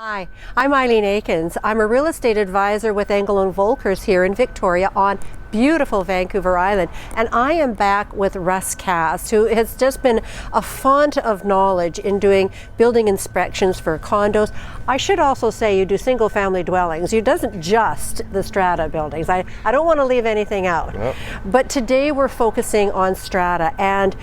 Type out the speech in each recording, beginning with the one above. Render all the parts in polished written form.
Hi, I'm Aileen Eakins. I'm a real estate advisor with Engel Volkers here in Victoria on beautiful Vancouver Island, and I am back with Russ Cass, who has just been a font of knowledge in doing building inspections for condos. I should also say you do single family dwellings. You doesn't just the strata buildings. I don't want to leave anything out. Yep. But today we're focusing on strata, and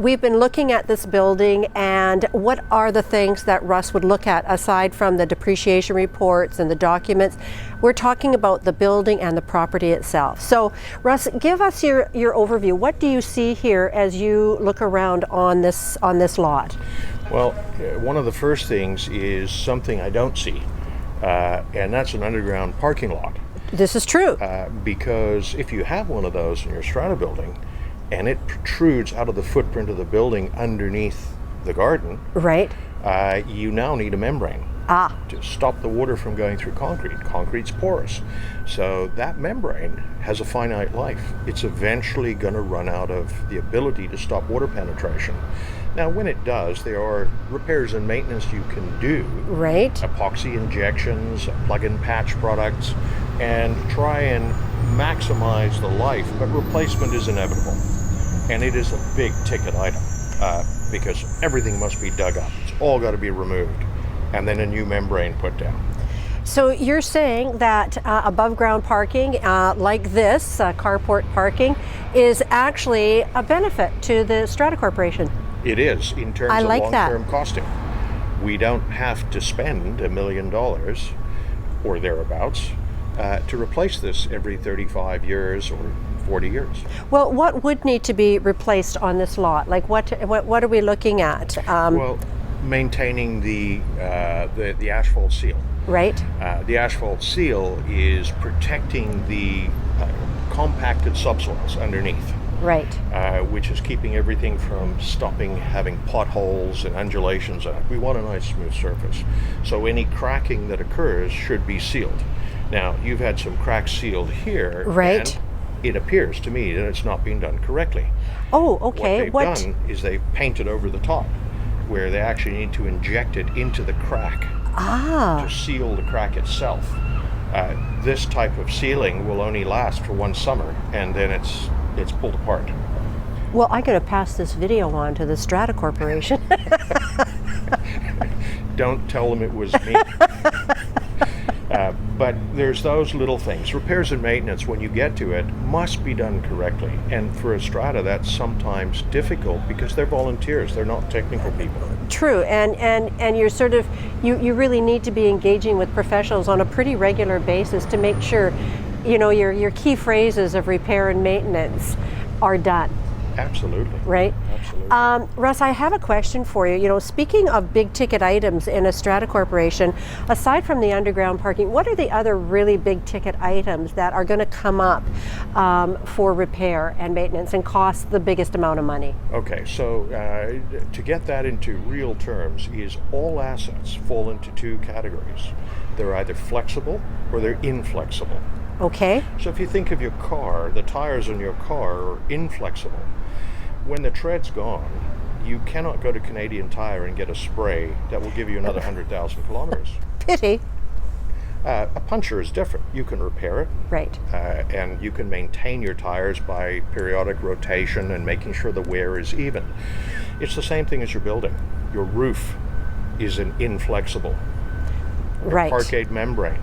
we've been looking at this building and what are the things that Russ would look at aside from the depreciation reports and the documents. We're talking about the building and the property itself. So Russ, give us your overview. What do you see here as you look around on this lot? Well, one of the first things is something I don't see, and that's an underground parking lot. This is true. Because if you have one of those in your strata building and it protrudes out of the footprint of the building underneath the garden, right? You now need a membrane. To stop the water from going through concrete. Concrete's porous. So that membrane has a finite life. It's eventually going to run out of the ability to stop water penetration. Now, when it does, there are repairs and maintenance you can do. Right. Epoxy injections, plug-in patch products, and try and maximize the life, but replacement is inevitable. And it is a big ticket item because everything must be dug up. It's all got to be removed. And then a new membrane put down. So you're saying that above ground parking like this, carport parking, is actually a benefit to the Strata Corporation? It is, in terms of long-term costing. We don't have to spend $1 million or thereabouts to replace this every 35 years or 40 years. Well, what would need to be replaced on this lot? Like what are we looking at? Well, maintaining the asphalt seal. Right. The asphalt seal is protecting the compacted subsoils underneath. Right. Which is keeping everything from having potholes and undulations on it. We want a nice smooth surface. So any cracking that occurs should be sealed. Now, you've had some cracks sealed here. Right. And it appears to me that it's not being done correctly. Oh, okay. What they've done is they've painted over the top, where they actually need to inject it into the crack to seal the crack itself. This type of sealing will only last for one summer, and then it's pulled apart. Well, I'm going to pass this video on to the Strata Corporation. Don't tell them it was me. But there's those little things. Repairs and maintenance, when you get to it, must be done correctly. And for a strata, that's sometimes difficult because they're volunteers. They're not technical people. True, and you're sort of, you really need to be engaging with professionals on a pretty regular basis to make sure, you know, your key phrases of repair and maintenance are done. Absolutely. Right? Absolutely. Russ, I have a question for you. You know, speaking of big ticket items in a Strata Corporation, aside from the underground parking, what are the other really big ticket items that are going to come up for repair and maintenance and cost the biggest amount of money? Okay, so to get that into real terms is all assets fall into two categories. They're either flexible or they're inflexible. Okay. So if you think of your car, the tires on your car are inflexible. When the tread's gone, you cannot go to Canadian Tire and get a spray that will give you another 100,000 kilometers. Pity. A puncture is different. You can repair it. Right. And you can maintain your tires by periodic rotation and making sure the wear is even. It's the same thing as your building. Your roof is an inflexible. Right. Your parquet membrane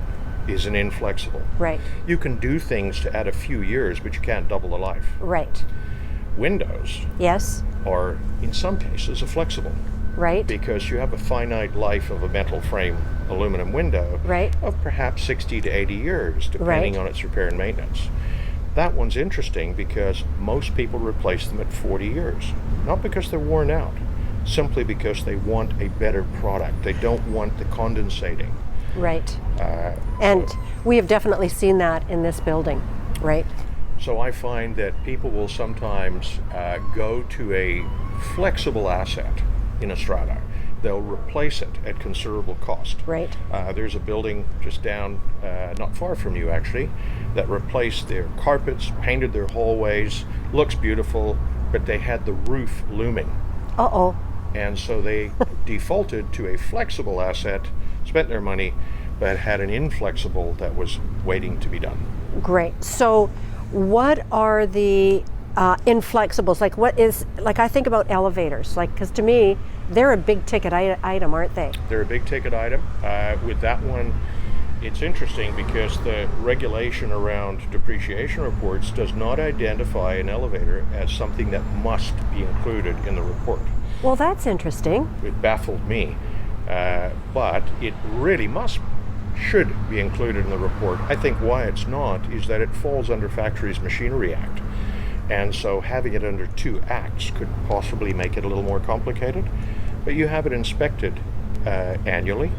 is an inflexible. Right. You can do things to add a few years, but you can't double the life. Right. Windows, yes, are in some cases a flexible. Right. Because you have a finite life of a metal frame aluminum window right. of perhaps 60 to 80 years, depending on its repair and maintenance. That one's interesting because most people replace them at 40 years. Not because they're worn out, simply because they want a better product. They don't want the condensating. Right. And we have definitely seen that in this building, right? So I find that people will sometimes go to a flexible asset in a strata. They'll replace it at considerable cost. Right. There's a building just down, not far from you actually, that replaced their carpets, painted their hallways, looks beautiful, but they had the roof looming. Uh-oh. And so they defaulted to a flexible asset spent their money, but had an inflexible that was waiting to be done. Great. So what are the inflexibles? Like what is, like I think about elevators, like, because to me, they're a big ticket item, aren't they? They're a big ticket item. With that one, it's interesting because the regulation around depreciation reports does not identify an elevator as something that must be included in the report. Well, that's interesting. It baffled me, but it really should be included in the report. I think why it's not is that it falls under Factories Machinery Act, and so having it under 2 acts could possibly make it a little more complicated. But you have it inspected annually.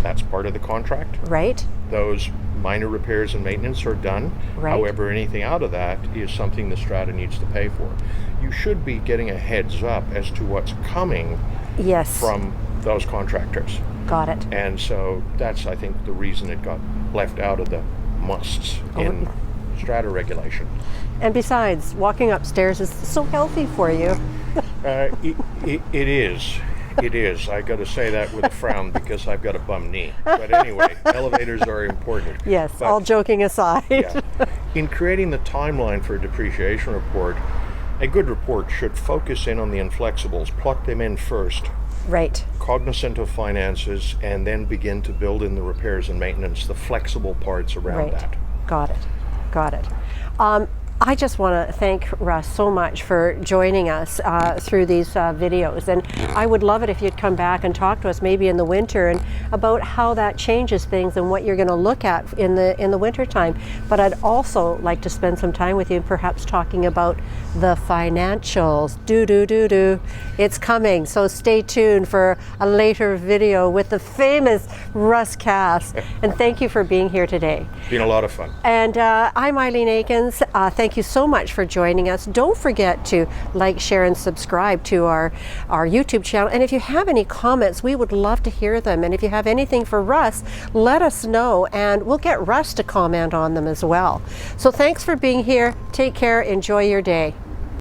That's part of the contract. Right. Those minor repairs and maintenance are done. Right. However, anything out of that is something the Strata needs to pay for. You should be getting a heads up as to what's coming from those contractors. Got it. And so that's, I think, the reason it got left out of the musts in Strata regulation. And besides, walking upstairs is so healthy for you. It is. It is. I got to say that with a frown because I've got a bum knee. But anyway, elevators are important. Yes, but, all joking aside. Yeah. In creating the timeline for a depreciation report, a good report should focus in on the inflexibles, plug them in first. Right. Cognizant of finances, and then begin to build in the repairs and maintenance, the flexible parts around that. Got it. Got it. I just want to thank Russ so much for joining us through these videos, and I would love it if you'd come back and talk to us maybe in the winter and about how that changes things and what you're going to look at in the winter time. But I'd also like to spend some time with you perhaps talking about the financials. It's coming, so stay tuned for a later video with the famous Russ Cass. And thank you for being here today. Been a lot of fun. And I'm Aileen Eakins. Thank you so much for joining us. Don't forget to like, share, and subscribe to our YouTube channel. And if you have any comments, we would love to hear them. And if you have anything for Russ, let us know, and we'll get Russ to comment on them as well. So thanks for being here. Take care. Enjoy your day.